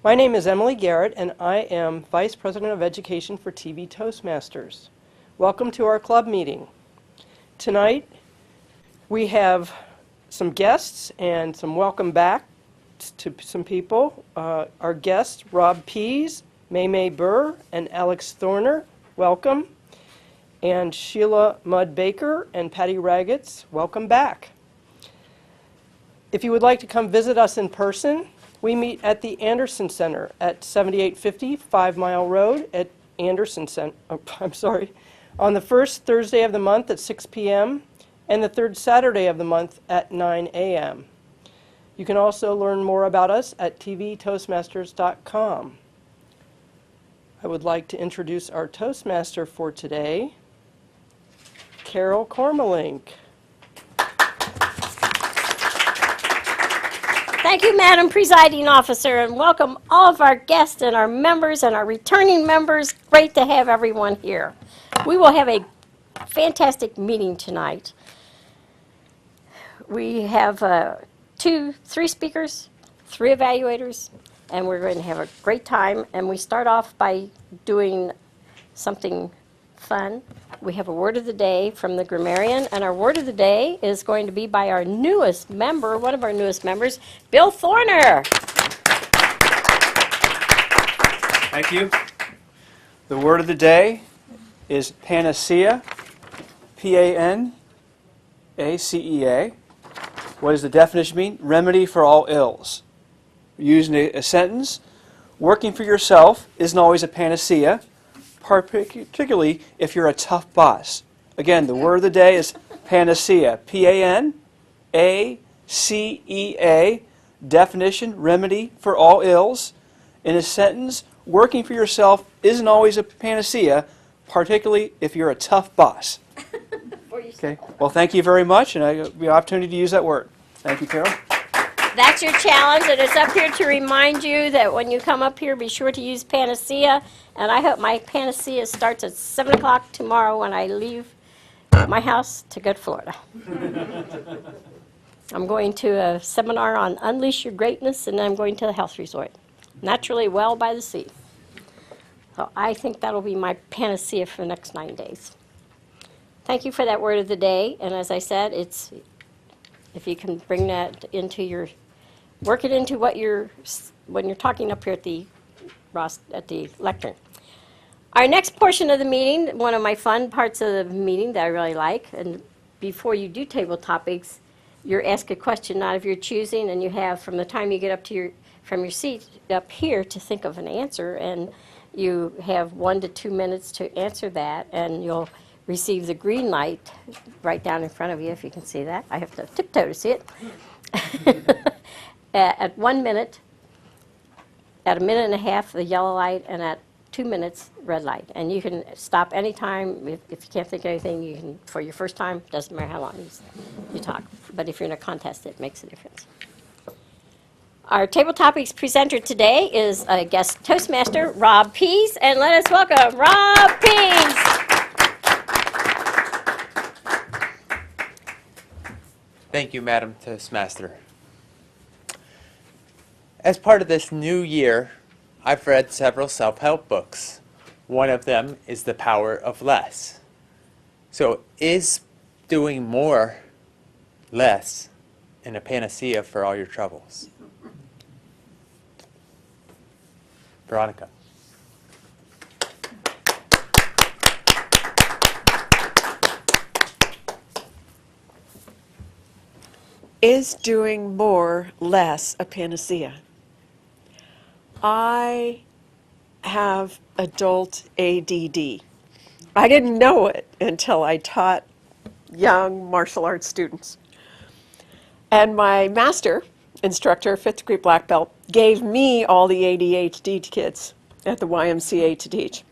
My name is Emily Garrett, and I am Vice President of Education for TV Toastmasters. Welcome to our club meeting. Tonight, we have some guests and some welcome back to some people. Our guests, Rob Pease, May Burr, and Alex Thorner, welcome. And Sheila Mudd Baker and Patty Raggets, welcome back. If you would like to come visit us in person, we meet at the Anderson Center at 7850 5 Mile Road at Anderson Center, on the first Thursday of the month at 6 p.m. and the third Saturday of the month at 9 a.m. You can also learn more about us at tvtoastmasters.com. I would like to introduce our Toastmaster for today, Carol Cormelink. Thank you, Madam Presiding Officer, and welcome all of our guests and our members and our returning members. Great to have everyone here. We will have a fantastic meeting tonight. We have three speakers, 3 evaluators, and we're going to have a great time. And we start off by doing something fun. We have a word of the day from the grammarian, and our word of the day is going to be by our newest member, one of our newest members, Bill Thorner. Thank you. The word of the day is panacea, P-A-N-A-C-E-A. What does the definition mean? Remedy for all ills. Using a sentence, working for yourself isn't always a panacea, particularly if you're a tough boss. Again, the word of the day is panacea, P-A-N-A-C-E-A. Definition, remedy for all ills. In a sentence, working for yourself isn't always a panacea, particularly if you're a tough boss. Okay. Well, thank you very much, and I have the opportunity to use that word. Thank you, Carol. That's your challenge, and it's up here to remind you that when you come up here, be sure to use panacea. And I hope my panacea starts at 7 o'clock tomorrow when I leave my house to go to Florida. I'm going to a seminar on Unleash Your Greatness, and then I'm going to the health resort, Naturally Well by the Sea. So I think that'll be my panacea for the next 9 days. Thank you for that word of the day, and as I said, it's if you can bring that into work it into when you're talking up here at the lectern. Our next portion of the meeting, one of my fun parts of the meeting that I really like, and before you do table topics, you're asked a question not of your choosing, and you have from the time you get up from your seat up here to think of an answer, and you have 1 to 2 minutes to answer that, and you'll receive the green light right down in front of you, if you can see that. I have to tiptoe to see it. At 1 minute, at 1.5 minutes, the yellow light, and at 2 minutes, red light. And you can stop anytime. If you can't think of anything, you can, for your first time, doesn't matter how long you talk. But if you're in a contest, it makes a difference. Our table topics presenter today is a guest Toastmaster, Rob Pease, and let us welcome Rob Pease. Thank you, Madam Toastmaster. As part of this new year, I've read several self-help books. One of them is The Power of Less. So is doing more less in a panacea for all your troubles? Veronica. Is doing more less a panacea? I have adult ADD. I didn't know it until I taught young martial arts students. And my master instructor, 5th degree black belt, gave me all the ADHD kids at the YMCA to teach.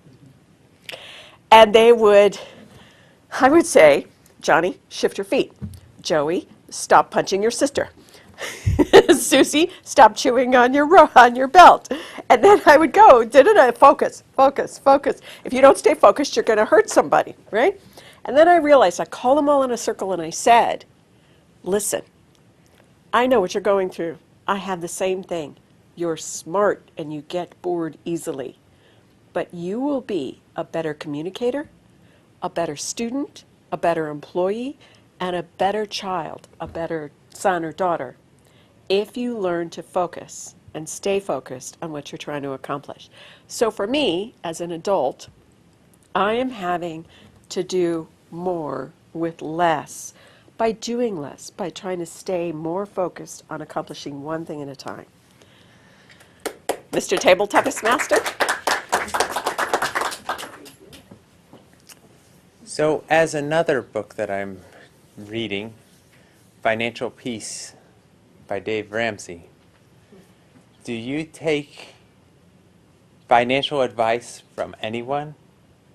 And I would say, Johnny, shift your feet. Joey, stop punching your sister. Susie, stop chewing on your belt. And then I would go, focus, focus, focus. If you don't stay focused, you're going to hurt somebody, right? And then I realized, I called them all in a circle and I said, listen, I know what you're going through. I have the same thing. you're smart and you get bored easily. But you will be a better communicator, a better student, a better employee, and a better child, a better son or daughter, if you learn to focus and stay focused on what you're trying to accomplish. So for me, as an adult, I am having to do more with less, by doing less, by trying to stay more focused on accomplishing one thing at a time. Mr. Toastmaster? So, as another book that I'm reading, Financial Peace by Dave Ramsey, do you take financial advice from anyone,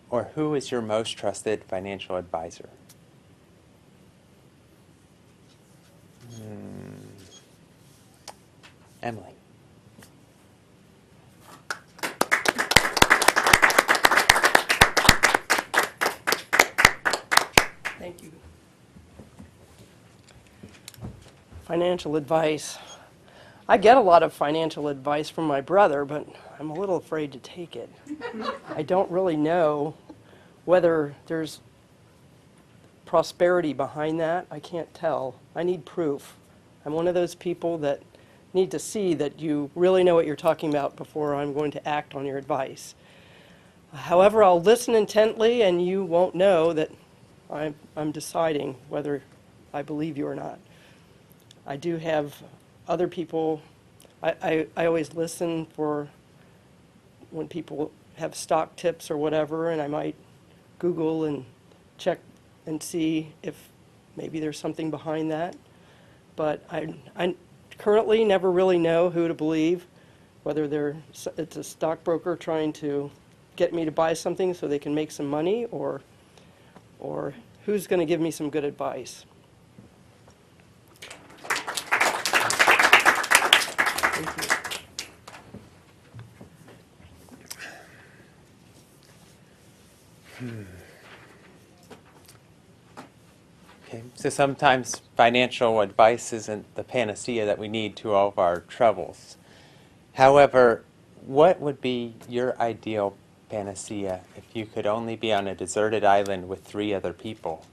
or who is your most trusted financial advisor? Emily. Thank you. Financial advice. I get a lot of financial advice from my brother, but I'm a little afraid to take it. I don't really know whether there's prosperity behind that. I can't tell. I need proof. I'm one of those people that need to see that you really know what you're talking about before I'm going to act on your advice. However, I'll listen intently and you won't know that I'm deciding whether I believe you or not. I do have other people, I always listen for when people have stock tips or whatever, and I might Google and check and see if maybe there's something behind that. But I currently never really know who to believe, whether it's a stockbroker trying to get me to buy something so they can make some money, or who's going to give me some good advice. Thank you. Okay, so sometimes financial advice isn't the panacea that we need to all of our troubles. However, what would be your ideal panacea if you could only be on a deserted island with 3 other people?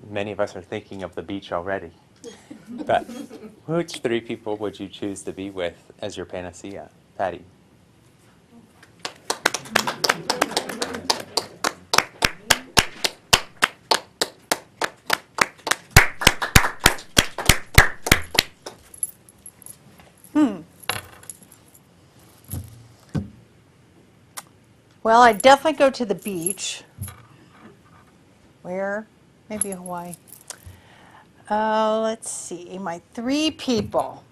Many of us are thinking of the beach already. But which 3 people would you choose to be with as your panacea? Patty. Well, I'd definitely go to the beach. Where? Maybe Hawaii. Let's see, my 3 people.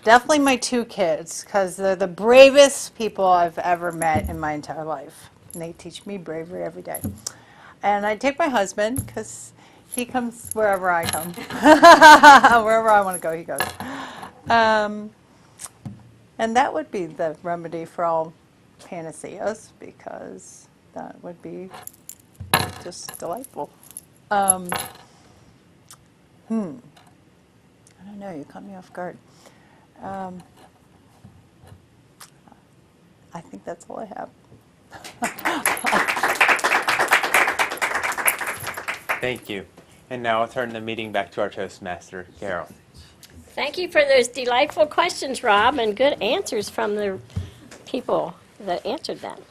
Definitely my 2 kids, because they're the bravest people I've ever met in my entire life. And they teach me bravery every day. And I'd take my husband, because he comes wherever I come. Wherever I want to go, he goes. And that would be the remedy for all panaceas, because that would be just delightful. I don't know, you caught me off guard. I think that's all I have. Thank you. And now I'll turn the meeting back to our Toastmaster, Carol. Thank you for those delightful questions, Rob, and good answers from the people that answered them.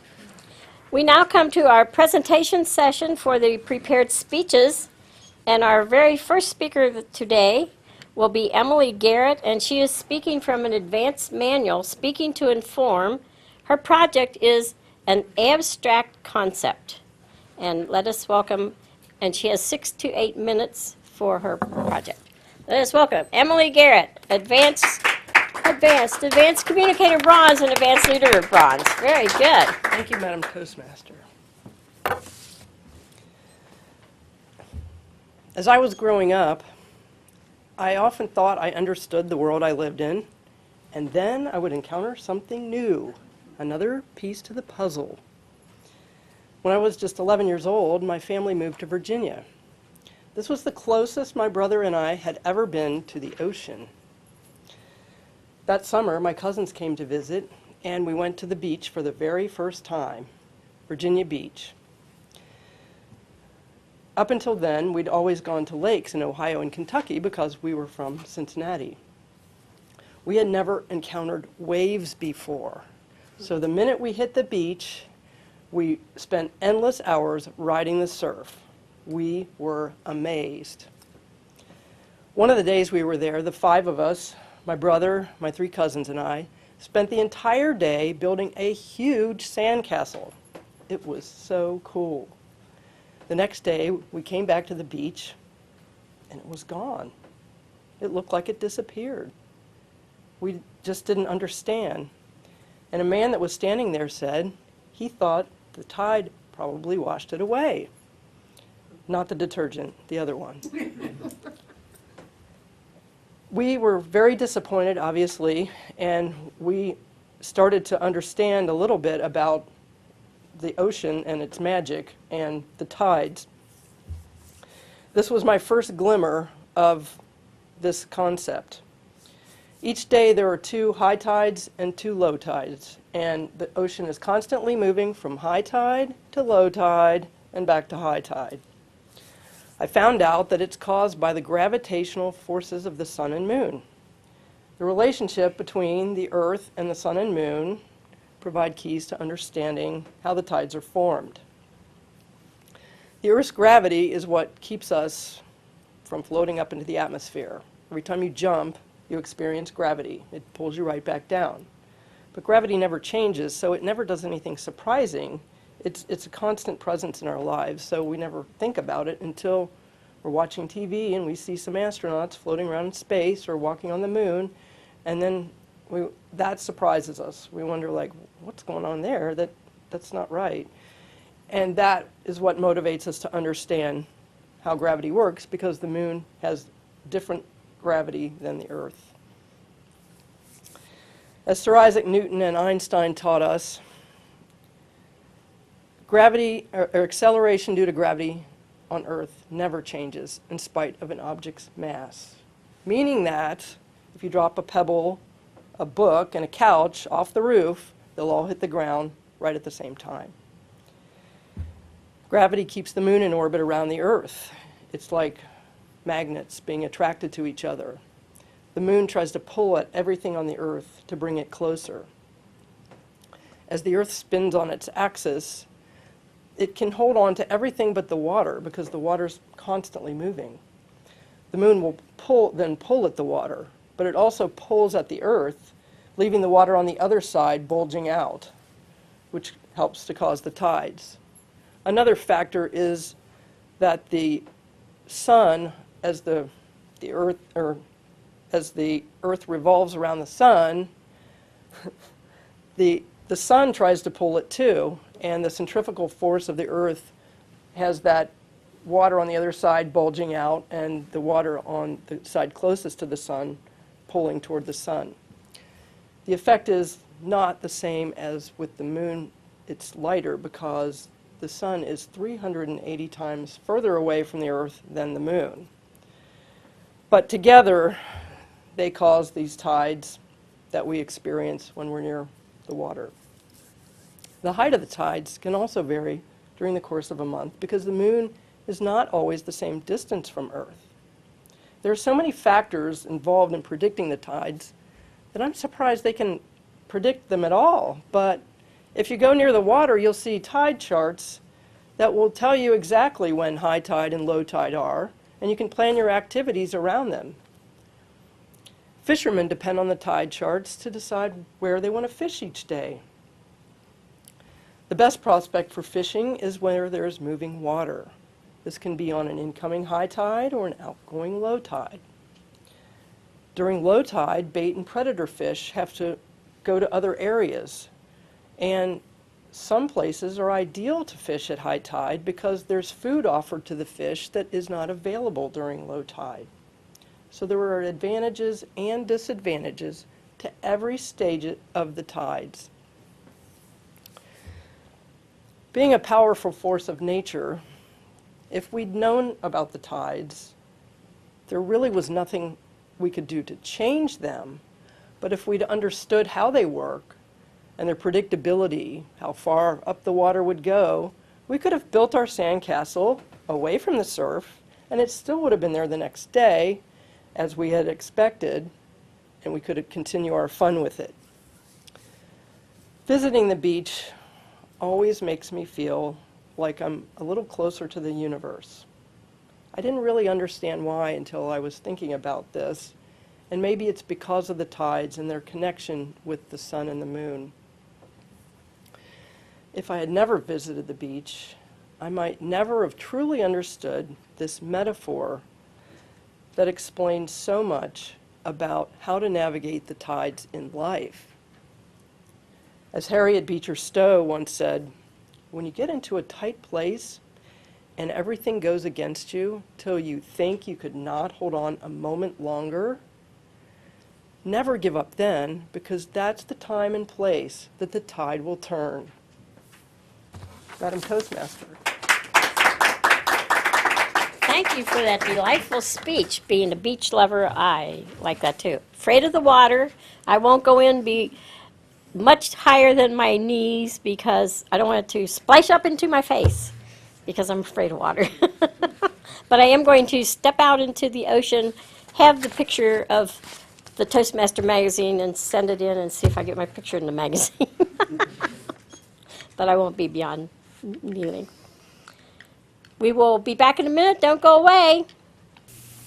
We now come to our presentation session for the prepared speeches, and our very first speaker today will be Emily Garrett, and she is speaking from an advanced manual, Speaking to Inform. Her project is an abstract concept. And let us welcome, and she has 6 to 8 minutes for her project. Let us welcome Emily Garrett, Advanced Communicator Bronze and Advanced Leader Bronze. Very good. Thank you, Madam Toastmaster. As I was growing up, I often thought I understood the world I lived in, and then I would encounter something new, another piece to the puzzle. When I was just 11 years old, my family moved to Virginia. This was the closest my brother and I had ever been to the ocean. That summer, my cousins came to visit, and we went to the beach for the very first time, Virginia Beach. Up until then, we'd always gone to lakes in Ohio and Kentucky because we were from Cincinnati. We had never encountered waves before. So the minute we hit the beach, we spent endless hours riding the surf. We were amazed. One of the days we were there, the 5 of us, my brother, my 3 cousins, and I, spent the entire day building a huge sandcastle. It was so cool. The next day, we came back to the beach, and it was gone. It looked like it disappeared. We just didn't understand. And a man that was standing there said he thought the tide probably washed it away. Not the detergent, the other one. We were very disappointed, obviously, and we started to understand a little bit about the ocean and its magic and the tides. This was my first glimmer of this concept. Each day there are 2 high tides and 2 low tides, and the ocean is constantly moving from high tide to low tide and back to high tide. I found out that it's caused by the gravitational forces of the sun and moon. The relationship between the earth and the sun and moon provide keys to understanding how the tides are formed. The Earth's gravity is what keeps us from floating up into the atmosphere. Every time you jump, you experience gravity. It pulls you right back down. But gravity never changes, so it never does anything surprising. It's a constant presence in our lives, so we never think about it until we're watching TV and we see some astronauts floating around in space or walking on the moon, and then that surprises us. We wonder, like, what's going on there? That's not right. And that is what motivates us to understand how gravity works, because the moon has different gravity than the Earth. As Sir Isaac Newton and Einstein taught us, gravity or acceleration due to gravity on Earth never changes in spite of an object's mass. Meaning that if you drop a pebble, a book, and a couch off the roof, they'll all hit the ground right at the same time. Gravity keeps the moon in orbit around the Earth. It's like magnets being attracted to each other. The moon tries to pull at everything on the Earth to bring it closer. As the Earth spins on its axis, it can hold on to everything but the water, because the water's constantly moving. The moon will then pull at the water, but it also pulls at the Earth, leaving the water on the other side bulging out, which helps to cause the tides. Another factor is that the sun, as the Earth revolves around the sun, the sun tries to pull it too, and the centrifugal force of the Earth has that water on the other side bulging out and the water on the side closest to the sun pulling toward the sun. The effect is not the same as with the moon. It's lighter because the sun is 380 times further away from the Earth than the moon. But together, they cause these tides that we experience when we're near the water. The height of the tides can also vary during the course of a month because the moon is not always the same distance from Earth. There are so many factors involved in predicting the tides that I'm surprised they can predict them at all. But if you go near the water, you'll see tide charts that will tell you exactly when high tide and low tide are, and you can plan your activities around them. Fishermen depend on the tide charts to decide where they want to fish each day. The best prospect for fishing is where there is moving water. This can be on an incoming high tide or an outgoing low tide. During low tide, bait and predator fish have to go to other areas, and some places are ideal to fish at high tide because there's food offered to the fish that is not available during low tide. So there are advantages and disadvantages to every stage of the tides. Being a powerful force of nature, if we'd known about the tides, there really was nothing we could do to change them, But if we'd understood how they work and their predictability, how far up the water would go, we could have built our sandcastle away from the surf, and it still would have been there the next day, as we had expected, and we could continue our fun with it. Visiting the beach always makes me feel like I'm a little closer to the universe. I didn't really understand why until I was thinking about this, and maybe it's because of the tides and their connection with the sun and the moon. If I had never visited the beach, I might never have truly understood this metaphor that explains so much about how to navigate the tides in life. As Harriet Beecher Stowe once said, when you get into a tight place and everything goes against you till you think you could not hold on a moment longer, never give up then, because that's the time and place that the tide will turn. Madam Toastmaster. Thank you for that delightful speech. Being a beach lover, I like that too. Afraid of the water. I won't go in be much higher than my knees because I don't want it to splash up into my face because I'm afraid of water. But I am going to step out into the ocean, have the picture of the Toastmaster magazine and send it in and see if I get my picture in the magazine. But I won't be beyond kneeling. We will be back in a minute. Don't go away.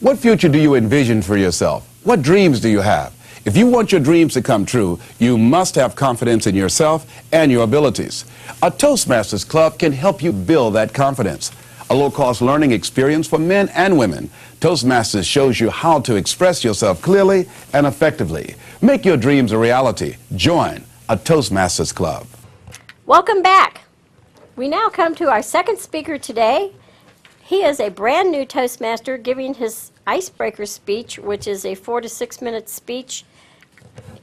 What future do you envision for yourself? What dreams do you have? If you want your dreams to come true, you must have confidence in yourself and your abilities. A Toastmasters Club can help you build that confidence. A low-cost learning experience for men and women. Toastmasters shows you how to express yourself clearly and effectively. Make your dreams a reality. Join a Toastmasters Club. Welcome back. We now come to our second speaker today. He is a brand new Toastmaster giving his icebreaker speech, which is a 4 to 6 minute speech.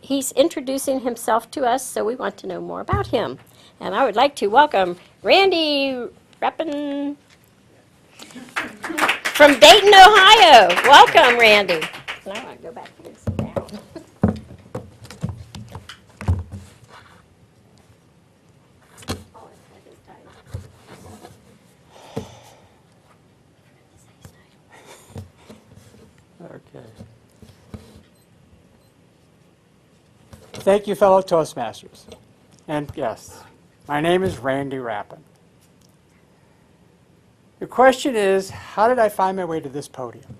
He's introducing himself to us, so we want to know more about him. And I would like to welcome Randy Rappin from Dayton, Ohio. Welcome, Randy. And I want to go back here and sit down. Okay. Thank you, fellow Toastmasters and guests. My name is Randy Rappin. The question is, how did I find my way to this podium?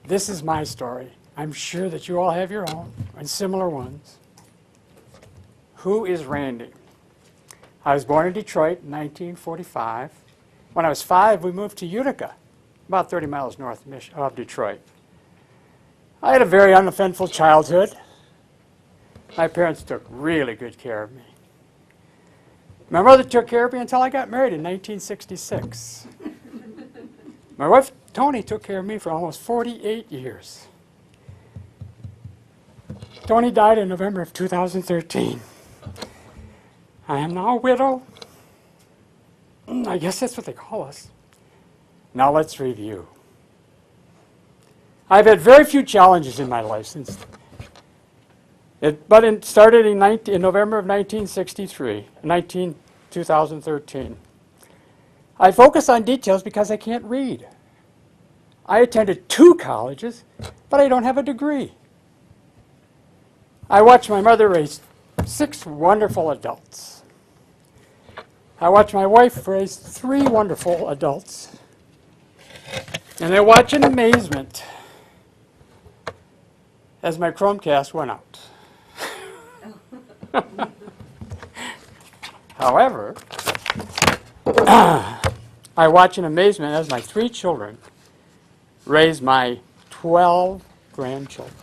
This is my story. I'm sure that you all have your own and similar ones. Who is Randy? I was born in Detroit in 1945. When I was 5, we moved to Utica, about 30 miles north of Detroit. I had a very uneventful childhood. My parents took really good care of me. My mother took care of me until I got married in 1966. My wife, Tony, took care of me for almost 48 years. Tony died in November of 2013. I am now a widow. I guess that's what they call us. Now let's review. I've had very few challenges in my life since. But it started in November of 1963, 2013. I focus on details because I can't read. I attended 2 colleges, but I don't have a degree. I watched my mother raise 6 wonderful adults. I watched my wife raise 3 wonderful adults. And I watched in amazement as my Chromecast went out. However, I watch in amazement as my 3 children raise my 12 grandchildren.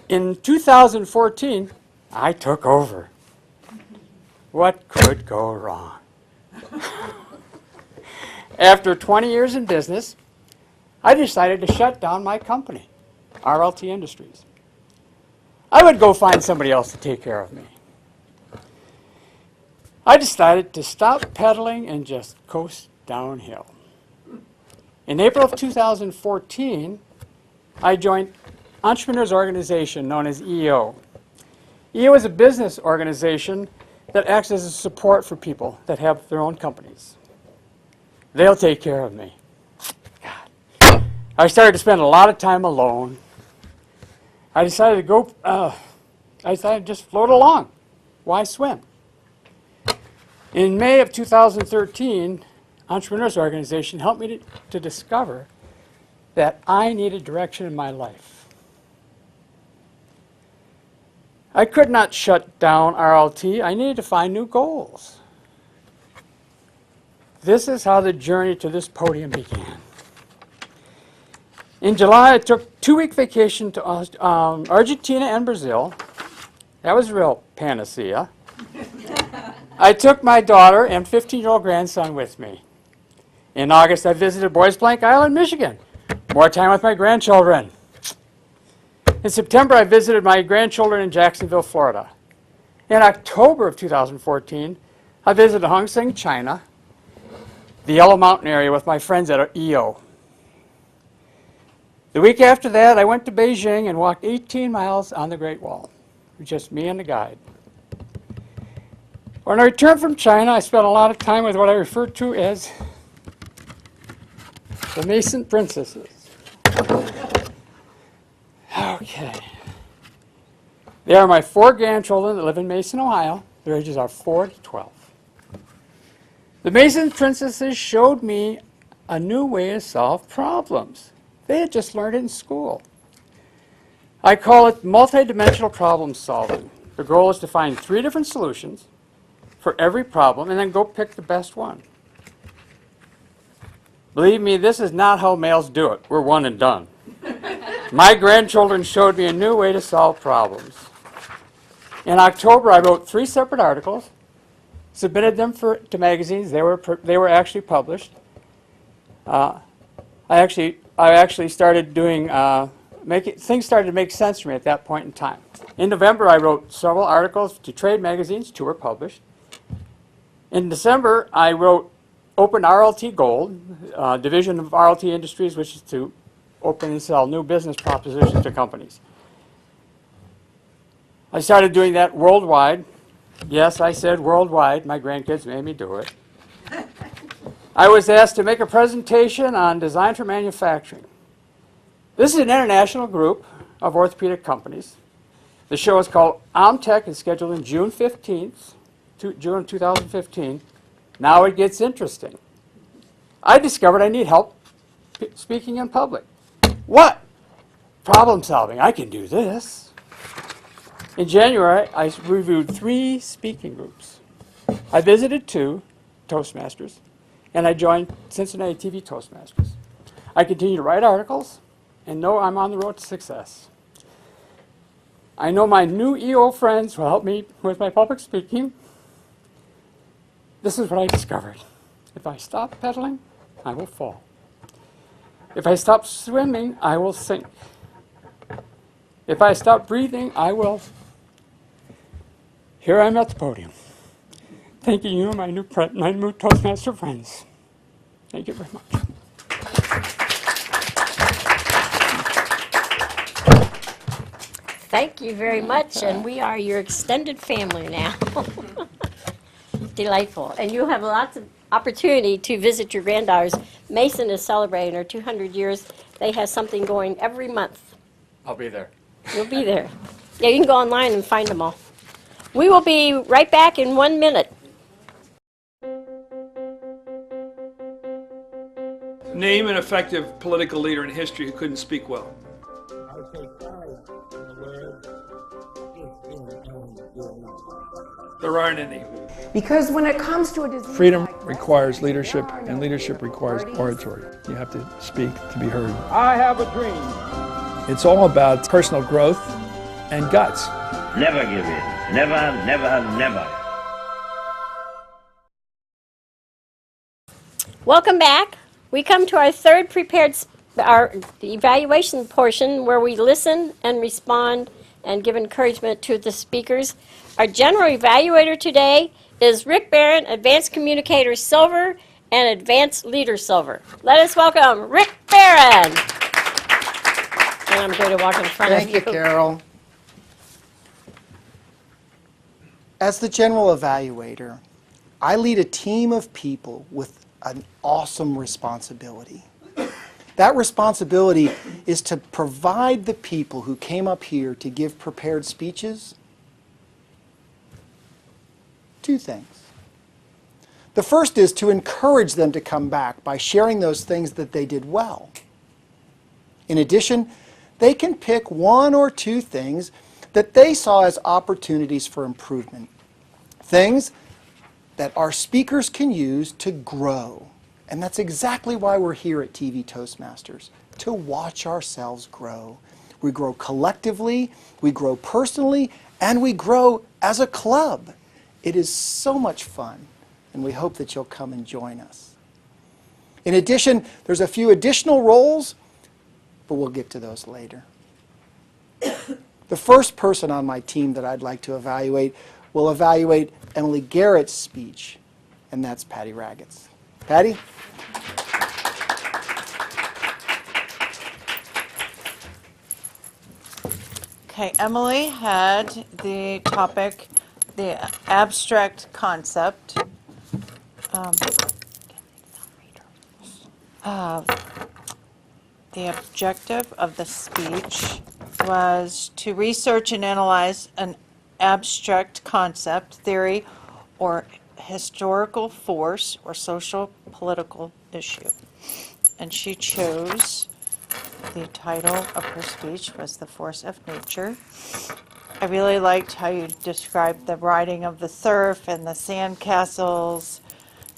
In 2014, I took over. What could go wrong? After 20 years in business, I decided to shut down my company, RLT Industries. I would go find somebody else to take care of me. I decided to stop pedaling and just coast downhill. In April of 2014, I joined Entrepreneurs Organization known as EO. EO is a business organization that acts as a support for people that have their own companies. They'll take care of me. God. I started to spend a lot of time alone. I decided to go, I decided to just float along. Why swim? In May of 2013, Entrepreneurs Organization helped me to discover that I needed direction in my life. I could not shut down RLT. I needed to find new goals. This is how the journey to this podium began. In July, I took a 2-week vacation to Argentina and Brazil. That was a real panacea. I took my daughter and 15-year-old grandson with me. In August, I visited Boys Blank Island, Michigan. More time with my grandchildren. In September, I visited my grandchildren in Jacksonville, Florida. In October of 2014, I visited Hong Sing, China, the Yellow Mountain area with my friends at EO. The week after that, I went to Beijing and walked 18 miles on the Great Wall, with just me and the guide. When I returned from China, I spent a lot of time with what I refer to as the Mason princesses. Okay. They are my 4 grandchildren that live in Mason, Ohio. Their ages are 4 to 12. The Mason princesses showed me a new way to solve problems. They had just learned it in school. I call it multidimensional problem solving. The goal is to find 3 different solutions for every problem and then go pick the best one. Believe me, this is not how males do it. We're one and done. My grandchildren showed me a new way to solve problems. In October, I wrote 3 separate articles, submitted them to magazines. They were actually published. I actually started doing, things started to make sense to me at that point in time. In November, I wrote several articles to trade magazines. 2 were published. In December, I wrote Open RLT Gold, division of RLT Industries, which is to open and sell new business propositions to companies. I started doing that worldwide. Yes, I said worldwide. My grandkids made me do it. I was asked to make a presentation on design for manufacturing. This is an international group of orthopedic companies. The show is called OMTech. It's scheduled in June 15th, June 2015. Now it gets interesting. I discovered I need help speaking in public. What? Problem solving. I can do this. In January, I reviewed 3 speaking groups. I visited 2 Toastmasters, and I joined Cincinnati TV Toastmasters. I continue to write articles and know I'm on the road to success. I know my new EO friends will help me with my public speaking. This is what I discovered. If I stop pedaling, I will fall. If I stop swimming, I will sink. If I stop breathing, I will. Here I'm at the podium, thanking you, my new Toastmaster friends. Thank you very much. Thank you very much, and we are your extended family now. Delightful. And you have lots of opportunity to visit your granddaughters. Mason is celebrating her 200 years. They have something going every month. I'll be there. You'll be there. Yeah, you can go online and find them all. We will be right back in 1 minute. Name an effective political leader in history who couldn't speak well. There aren't any. Because when it comes to a disease, freedom requires leadership, and leadership requires oratory. You have to speak to be heard. I have a dream. It's all about personal growth and guts. Never give in. Never, never, never. Welcome back. We come to our third the evaluation portion where we listen and respond and give encouragement to the speakers. Our general evaluator today is Rick Barron, Advanced Communicator Silver, and Advanced Leader Silver. Let us welcome Rick Barron. And I'm going to walk in front Thank of you, Carol. As the general evaluator, I lead a team of people with an awesome responsibility. That responsibility is to provide the people who came up here to give prepared speeches two things. The first is to encourage them to come back by sharing those things that they did well. In addition, they can pick one or two things that they saw as opportunities for improvement. Things that our speakers can use to grow. And that's exactly why we're here at TV Toastmasters, to watch ourselves grow. We grow collectively, we grow personally, and we grow as a club. It is so much fun, and we hope that you'll come and join us. In addition, there's a few additional roles, but we'll get to those later. The first person on my team that I'd like to evaluate will evaluate Emily Garrett's speech, and that's Patty Raggetts. Patty? Okay, Emily had the topic, the abstract concept. The objective of the speech was to research and analyze an abstract concept, theory, or historical force or social political issue. And she chose, the title of her speech was The Force of Nature. I really liked how you described the riding of the surf and the sand castles,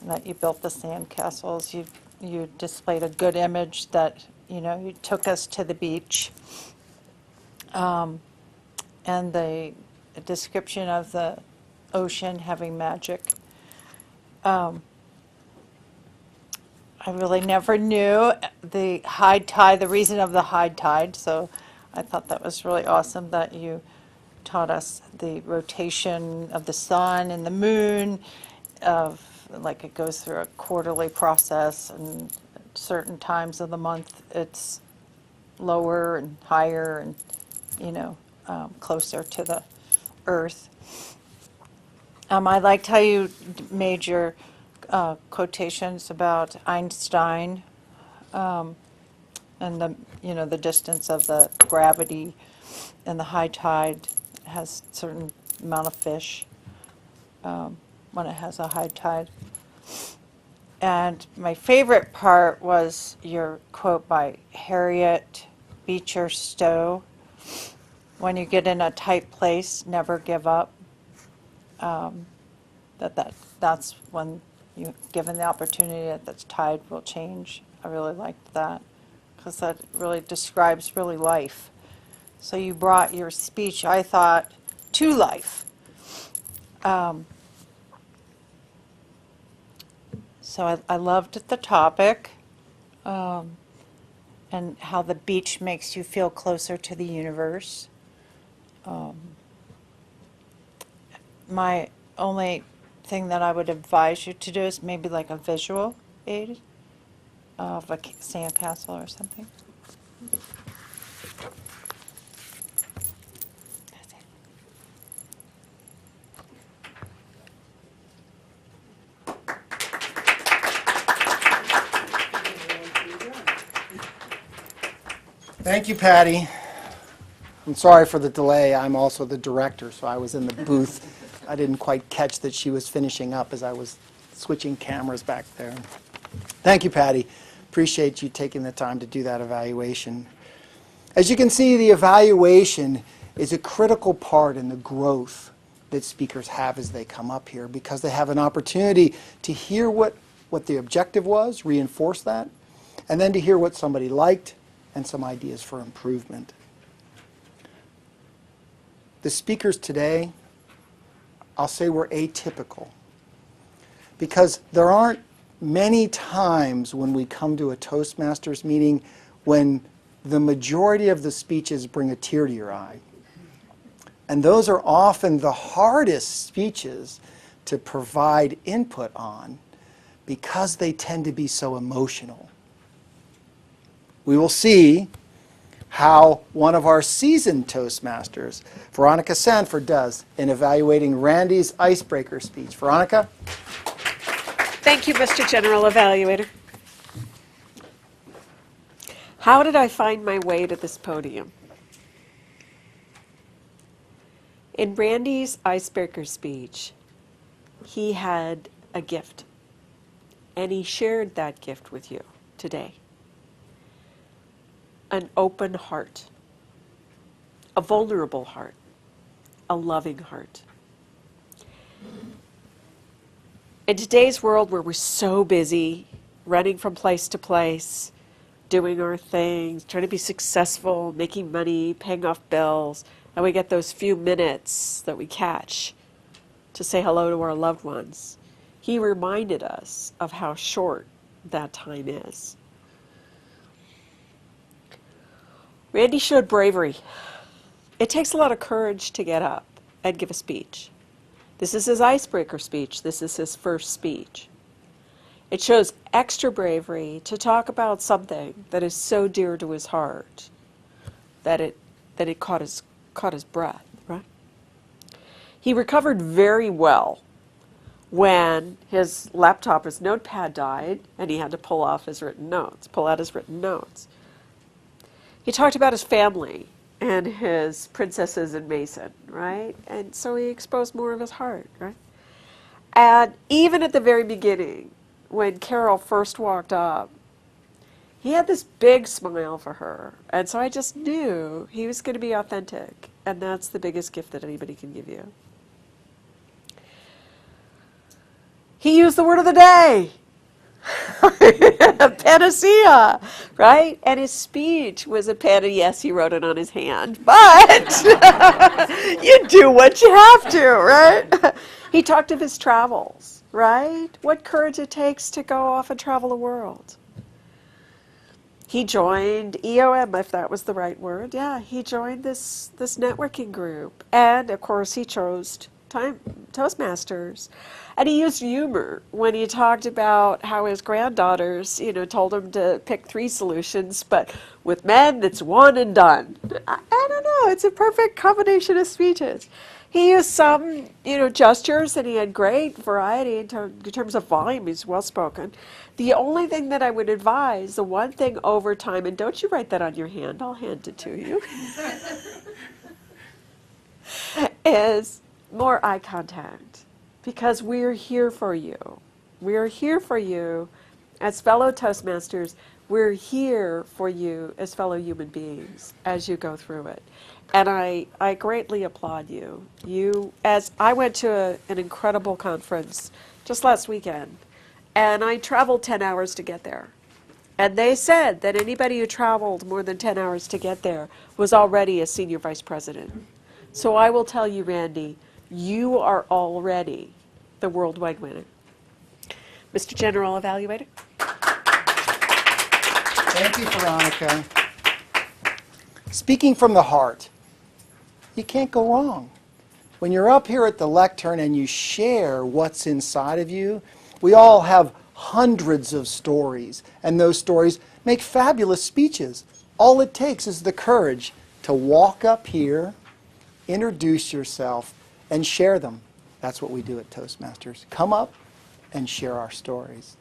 and that you built the sand castles. You displayed a good image that, you took us to the beach. And the description of the ocean having magic. I really never knew the high tide, the reason of the high tide, so I thought that was really awesome that you taught us the rotation of the sun and the moon, like it goes through a quarterly process, and at certain times of the month it's lower and higher and, closer to the earth. I liked how you made your quotations about Einstein, and the distance of the gravity and the high tide has a certain amount of fish when it has a high tide. And my favorite part was your quote by Harriet Beecher Stowe: "When you get in a tight place, never give up." That's when you given the opportunity that the tide will change. I really liked that because that really describes really life. So you brought your speech, I thought, to life. So I loved the topic, and how the beach makes you feel closer to the universe. My only thing that I would advise you to do is maybe like a visual aid of a sandcastle or something. Thank you, Patty. I'm sorry for the delay. I'm also the director, so I was in the booth. I didn't quite catch that she was finishing up as I was switching cameras back there. Thank you, Patty. Appreciate you taking the time to do that evaluation. As you can see, the evaluation is a critical part in the growth that speakers have as they come up here, because they have an opportunity to hear what the objective was, reinforce that, and then to hear what somebody liked and some ideas for improvement. The speakers today, I'll say, were atypical, because there aren't many times when we come to a Toastmasters meeting when the majority of the speeches bring a tear to your eye. And those are often the hardest speeches to provide input on, because they tend to be so emotional. We will see how one of our seasoned Toastmasters, Veronica Sanford, does in evaluating Randy's icebreaker speech. Veronica? Thank you, Mr. General Evaluator. How did I find my way to this podium? In Randy's icebreaker speech, he had a gift, and he shared that gift with you today. An open heart, a vulnerable heart, a loving heart. In today's world where we're so busy, running from place to place, doing our things, trying to be successful, making money, paying off bills, and we get those few minutes that we catch to say hello to our loved ones, he reminded us of how short that time is. Randy showed bravery. It takes a lot of courage to get up and give a speech. This is his icebreaker speech. This is his first speech. It shows extra bravery to talk about something that is so dear to his heart that it caught his breath, right? He recovered very well when his laptop, his notepad died, and he had to pull out his written notes. He talked about his family and his princesses and Mason, right? And so he exposed more of his heart, right? And even at the very beginning, when Carol first walked up, he had this big smile for her. And so I just knew he was going to be authentic. And that's the biggest gift that anybody can give you. He used the word of the day. Panacea, right? And his speech was a panacea. Yes, he wrote it on his hand, but you do what you have to, right? He talked of his travels, right? What courage it takes to go off and travel the world. He joined EOM, if that was the right word. Yeah, he joined this networking group. And, of course, he chose Toastmasters. And he used humor when he talked about how his granddaughters, told him to pick 3 solutions, but with men, it's 1 and done. I don't know. It's a perfect combination of speeches. He used some, gestures, and he had great variety in terms of volume. He's well-spoken. The only thing that I would advise, the one thing over time, and don't you write that on your hand, I'll hand it to you, is more eye contact. Because we're here for you. We're here for you as fellow Toastmasters. We're here for you as fellow human beings as you go through it. And I greatly applaud you. As I went to an incredible conference just last weekend, and I traveled 10 hours to get there. And they said that anybody who traveled more than 10 hours to get there was already a senior vice president. So I will tell you, Randy, you are already the worldwide winner. Mr. General Evaluator. Thank you, Veronica. Speaking from the heart, you can't go wrong. When you're up here at the lectern and you share what's inside of you, we all have hundreds of stories, and those stories make fabulous speeches. All it takes is the courage to walk up here, introduce yourself, and share them. That's what we do at Toastmasters. Come up and share our stories.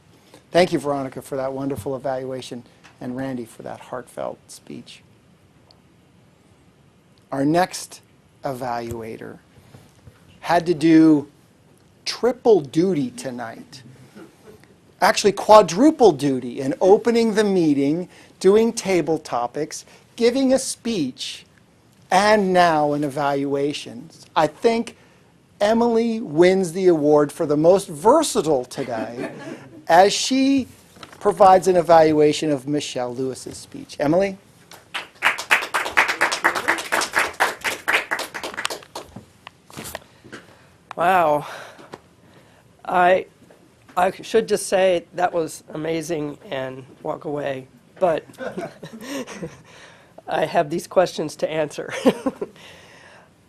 Thank you, Veronica, for that wonderful evaluation, and Randy for that heartfelt speech. Our next evaluator had to do triple duty tonight. Actually, quadruple duty in opening the meeting, doing table topics, giving a speech, and now an evaluation. I think Emily wins the award for the most versatile today as she provides an evaluation of Michelle Lewis's speech. Emily? Wow. I should just say that was amazing and walk away, but I have these questions to answer.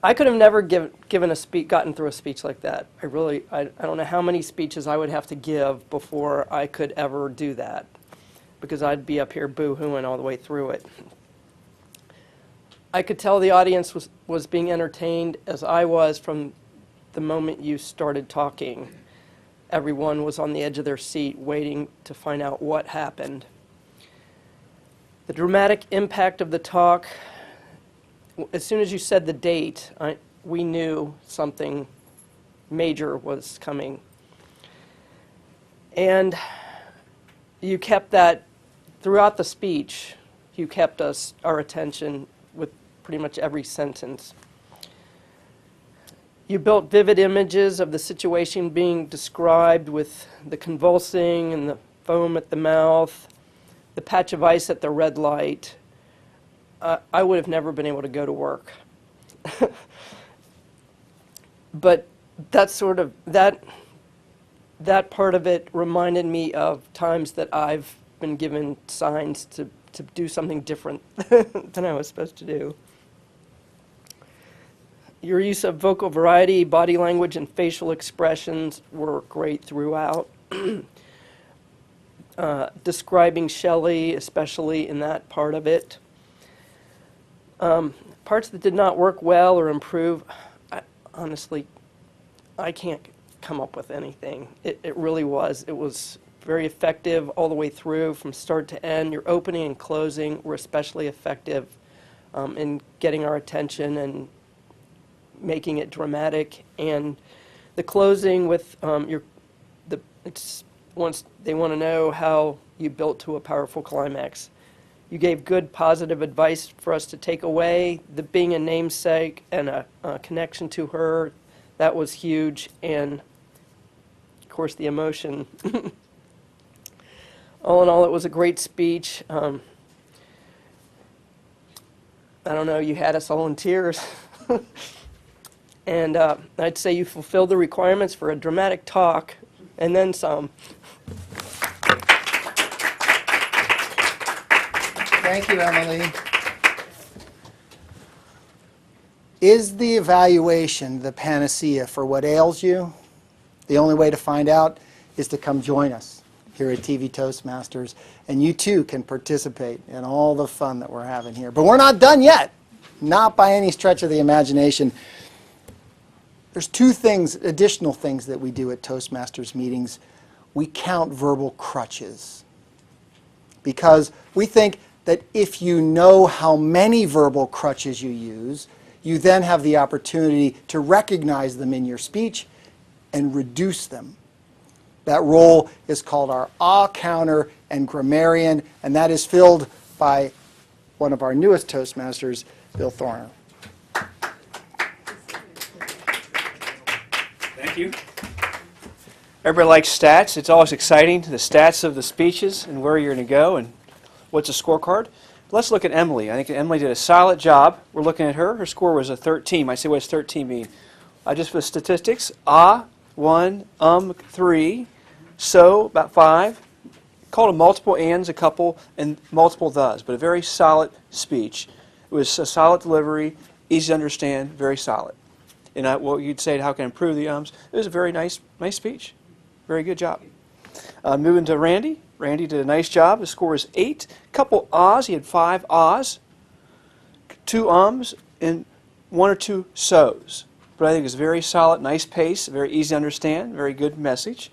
I could have never given a speech, gotten through a speech like that. I don't know how many speeches I would have to give before I could ever do that, because I'd be up here boo-hooing all the way through it. I could tell the audience was being entertained as I was from the moment you started talking. Everyone was on the edge of their seat waiting to find out what happened. The dramatic impact of the talk, as soon as you said the date, we knew something major was coming. And you kept that throughout the speech. You kept our attention with pretty much every sentence. You built vivid images of the situation being described with the convulsing and the foam at the mouth, the patch of ice at the red light. I would have never been able to go to work. But that part of it reminded me of times that I've been given signs to do something different than I was supposed to do. Your use of vocal variety, body language, and facial expressions were great throughout. Describing Shelley, especially in that part of it. Parts that did not work well or improve, honestly, I can't come up with anything. It really was. It was very effective all the way through from start to end. Your opening and closing were especially effective in getting our attention and making it dramatic. And the closing with once they want to know how you built to a powerful climax. You gave good, positive advice for us to take away. The being a namesake and a connection to her, that was huge. And, of course, the emotion. All in all, it was a great speech. I don't know, you had us all in tears. And I'd say you fulfilled the requirements for a dramatic talk, and then some. Thank you, Emily. Is the evaluation the panacea for what ails you? The only way to find out is to come join us here at TV Toastmasters, and you too can participate in all the fun that we're having here. But we're not done yet, not by any stretch of the imagination. There's two things, additional things that we do at Toastmasters meetings. We count verbal crutches, because we think that if you know how many verbal crutches you use, you then have the opportunity to recognize them in your speech and reduce them. That role is called our counter and grammarian, and that is filled by one of our newest Toastmasters, Bill Thorner. Thank you. Everybody likes stats. It's always exciting, the stats of the speeches and where you're going to go and what's a scorecard. Let's look at Emily. I think Emily did a solid job. We're looking at her. Her score was a 13. I say, what does 13 mean? Just for statistics, 1, 3, so, about 5. Called them multiple ands, a couple, and multiple thes, but a very solid speech. It was a solid delivery, easy to understand, very solid. And what you'd say, how can I improve the ums? It was a very nice speech. Very good job. Moving to Randy. Randy did a nice job. The score is 8. Couple ahs. He had 5 ahs, 2 ums, and 1 or 2 so's. But I think it's very solid, nice pace, very easy to understand, very good message.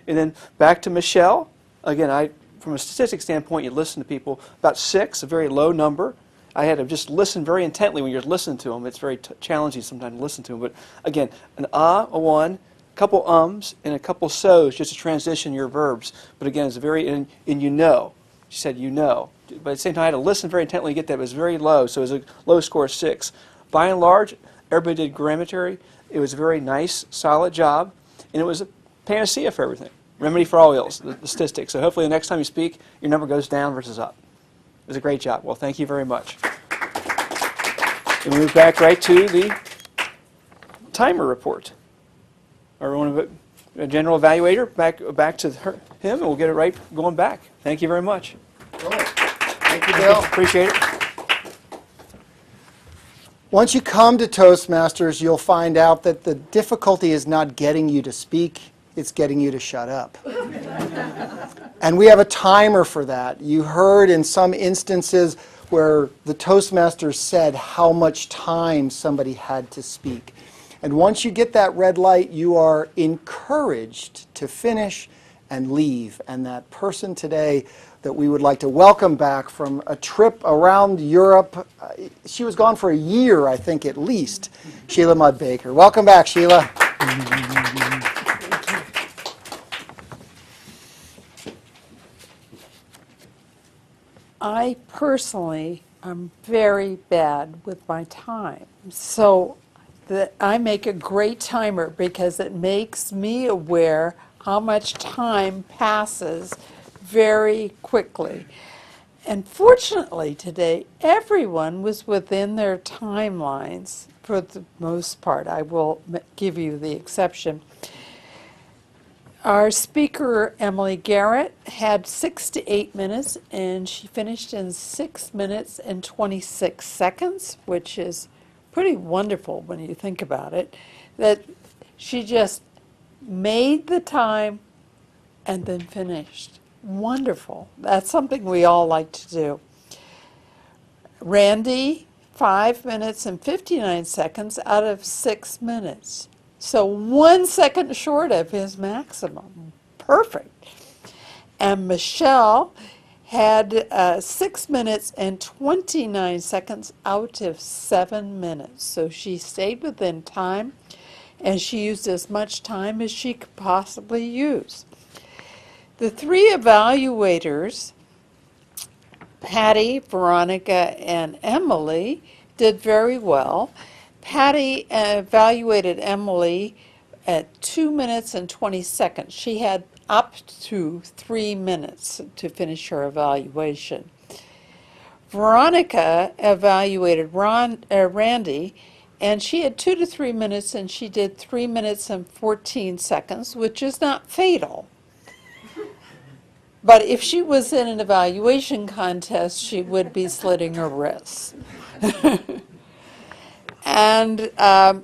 And then back to Michelle. Again, from a statistics standpoint, you listen to people. About 6, a very low number. I had to just listen very intently when you're listening to them. It's very challenging sometimes to listen to them. But again, an a 1, a couple ums, and a couple so's just to transition your verbs. But again, it's very, and you know. She said you know. But at the same time, I had to listen very intently to get that. It was very low, so it was a low score of 6. By and large, everybody did grammatical. It was a very nice, solid job. And it was a panacea for everything. Remedy for all ills, the statistics. So hopefully the next time you speak, your number goes down versus up. It was a great job. Well, thank you very much. We'll move back right to the timer report. Our general evaluator, back to him, and we'll get it right going back. Thank you very much. Cool. Thank you, Bill. Appreciate it. Once you come to Toastmasters, you'll find out that the difficulty is not getting you to speak, it's getting you to shut up. And we have a timer for that. You heard in some instances where the Toastmasters said how much time somebody had to speak. And once you get that red light, you are encouraged to finish and leave. And that person today that we would like to welcome back from a trip around Europe, she was gone for a year, I think, at least, Sheila Mudd Baker. Welcome back, Sheila. I personally am very bad with my time. So I make a great timer because it makes me aware how much time passes very quickly. And fortunately today, everyone was within their timelines for the most part. I will give you the exception. Our speaker, Emily Garrett, had 6 to 8 minutes, and she finished in 6 minutes and 26 seconds, which is pretty wonderful when you think about it, that she just made the time and then finished. Wonderful. That's something we all like to do. Randy, 5 minutes and 59 seconds out of 6 minutes. So 1 second short of his maximum. Perfect. And Michelle had 6 minutes and 29 seconds out of 7 minutes. So she stayed within time, and she used as much time as she could possibly use. The 3 evaluators, Patty, Veronica, and Emily, did very well. Patty evaluated Emily at 2 minutes and 20 seconds. She had up to 3 minutes to finish her evaluation. Veronica evaluated Randy, and she had 2 to 3 minutes, and she did 3 minutes and 14 seconds, which is not fatal. But if she was in an evaluation contest, she would be slitting her wrists. And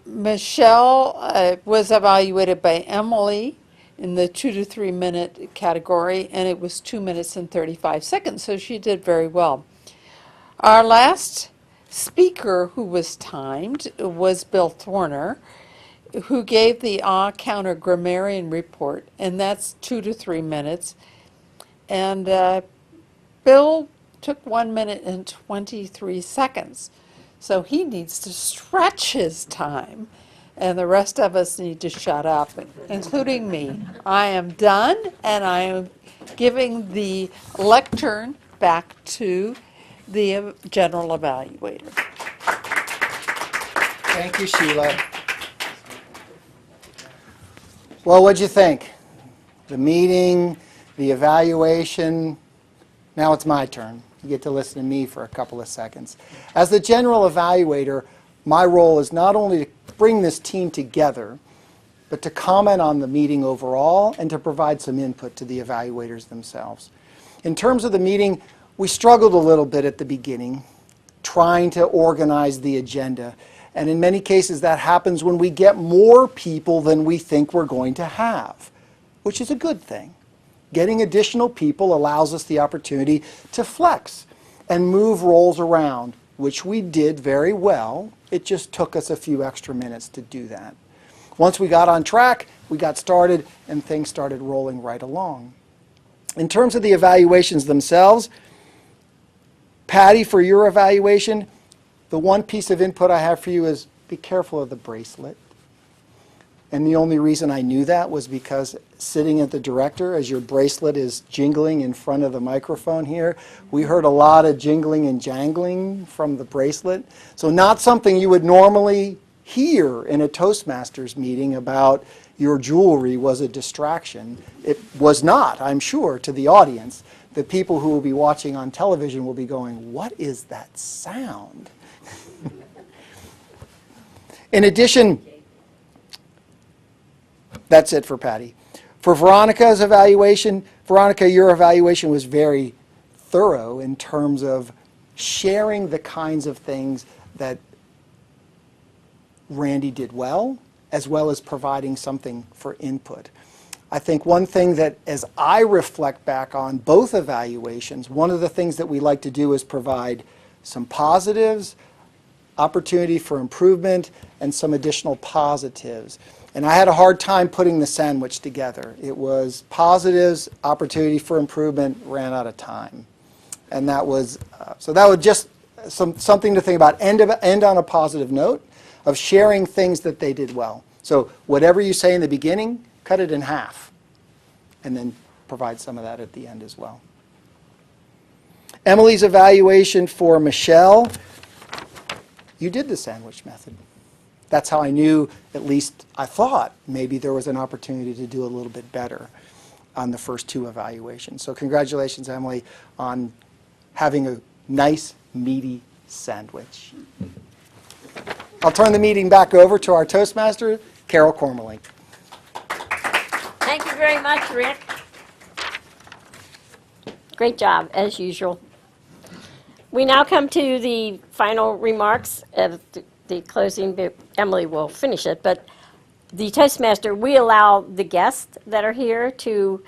Michelle was evaluated by Emily in the 2 to 3 minute category, and it was 2 minutes and 35 seconds, so she did very well. Our last speaker who was timed was Bill Thorner, who gave the counter grammarian report, and that's 2 to 3 minutes. And Bill took 1 minute and 23 seconds. So he needs to stretch his time, and the rest of us need to shut up, including me. I am done, and I am giving the lectern back to the general evaluator. Thank you, Sheila. Well, what'd you think? The meeting, the evaluation. Now it's my turn. You get to listen to me for a couple of seconds. As the general evaluator, my role is not only to bring this team together, but to comment on the meeting overall and to provide some input to the evaluators themselves. In terms of the meeting, we struggled a little bit at the beginning, trying to organize the agenda. And in many cases, that happens when we get more people than we think we're going to have, which is a good thing. Getting additional people allows us the opportunity to flex and move roles around, which we did very well. It just took us a few extra minutes to do that. Once we got on track, we got started, and things started rolling right along. In terms of the evaluations themselves, Patty, for your evaluation, the one piece of input I have for you is be careful of the bracelet. And the only reason I knew that was because sitting at the director, as your bracelet is jingling in front of the microphone here, we heard a lot of jingling and jangling from the bracelet. So not something you would normally hear in a Toastmasters meeting about your jewelry was a distraction. It was not, I'm sure, to the audience. The people who will be watching on television will be going, what is that sound? In addition, that's it for Patty. For Veronica's evaluation, Veronica, your evaluation was very thorough in terms of sharing the kinds of things that Randy did well as providing something for input. I think one thing that, as I reflect back on both evaluations, one of the things that we like to do is provide some positives, opportunity for improvement, and some additional positives. And I had a hard time putting the sandwich together. It was positives, opportunity for improvement, ran out of time. And that was, so that was just something to think about. End on a positive note of sharing things that they did well. So whatever you say in the beginning, cut it in half, and then provide some of that at the end as well. Emily's evaluation for Michelle, you did the sandwich method. That's how I knew, at least I thought, maybe there was an opportunity to do a little bit better on the first two evaluations. So congratulations, Emily, on having a nice, meaty sandwich. I'll turn the meeting back over to our Toastmaster, Carol Cormelink. Thank you very much, Rick. Great job, as usual. We now come to the final remarks of the closing bit. Emily will finish it, but the Toastmaster, we allow the guests that are here to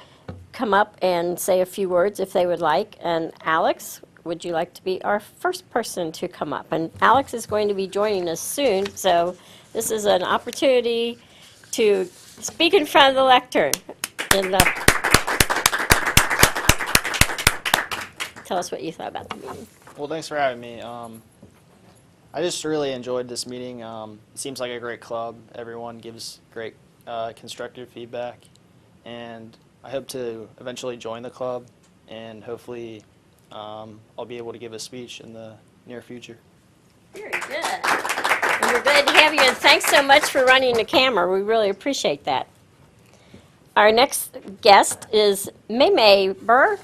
come up and say a few words if they would like. And Alex, would you like to be our first person to come up? And Alex is going to be joining us soon, so this is an opportunity to speak in front of the lectern. And tell us what you thought about the meeting. Well, thanks for having me. I just really enjoyed this meeting. It seems like a great club. Everyone gives great constructive feedback, and I hope to eventually join the club, and hopefully I'll be able to give a speech in the near future. Very good. And we're glad to have you, and thanks so much for running the camera. We really appreciate that. Our next guest is Maymay Burr.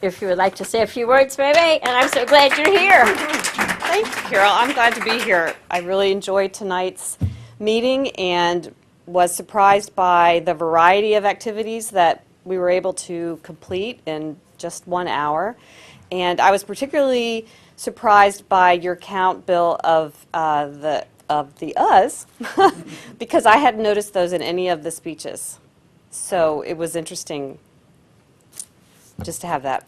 If you would like to say a few words, Maymay, and I'm so glad you're here. Thank you, Carol. I'm glad to be here. I really enjoyed tonight's meeting and was surprised by the variety of activities that we were able to complete in just 1 hour. And I was particularly surprised by your count, Bill, of the us, because I hadn't noticed those in any of the speeches. So it was interesting just to have that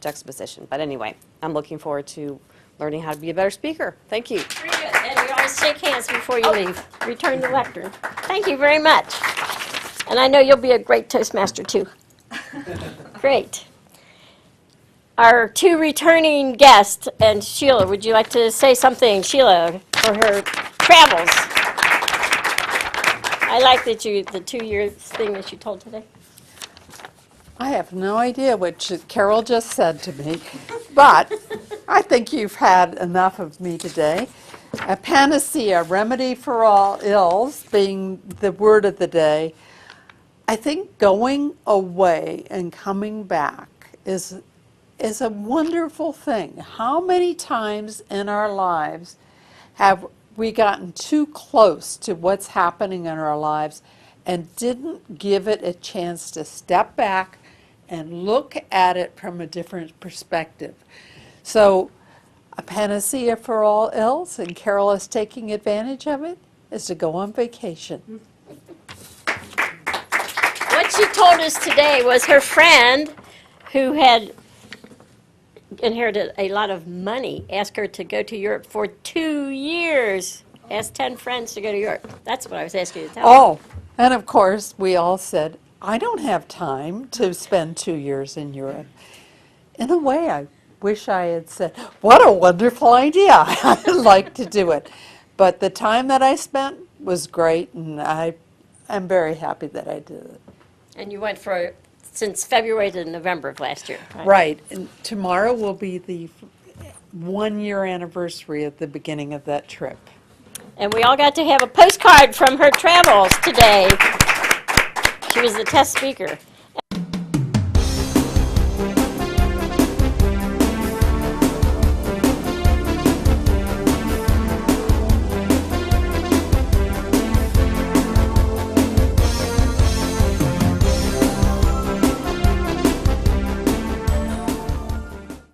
juxtaposition. But anyway, I'm looking forward to learning how to be a better speaker. Thank you. Very good. And you always shake hands before you leave. Return the lectern. Thank you very much. And I know you'll be a great Toastmaster, too. Great. Our two returning guests, and Sheila, would you like to say something, Sheila, for her travels? I like that the 2 years thing that you told today. I have no idea what Carol just said to me, but I think you've had enough of me today. A panacea, remedy for all ills, being the word of the day. I think going away and coming back is a wonderful thing. How many times in our lives have we gotten too close to what's happening in our lives and didn't give it a chance to step back and look at it from a different perspective? So a panacea for all ills, and Carol is taking advantage of it, is to go on vacation. What she told us today was her friend who had inherited a lot of money asked her to go to Europe for 2 years. Asked 10 friends to go to Europe. That's what I was asking you to tell me. Oh, and of course we all said, I don't have time to spend 2 years in Europe. In a way, I wish I had said, what a wonderful idea. I'd like to do it. But the time that I spent was great, and I'm very happy that I did it. And you went for since February to November of last year. Right. And tomorrow will be the 1 year anniversary of the beginning of that trip. And we all got to have a postcard from her travels today. She was the test speaker.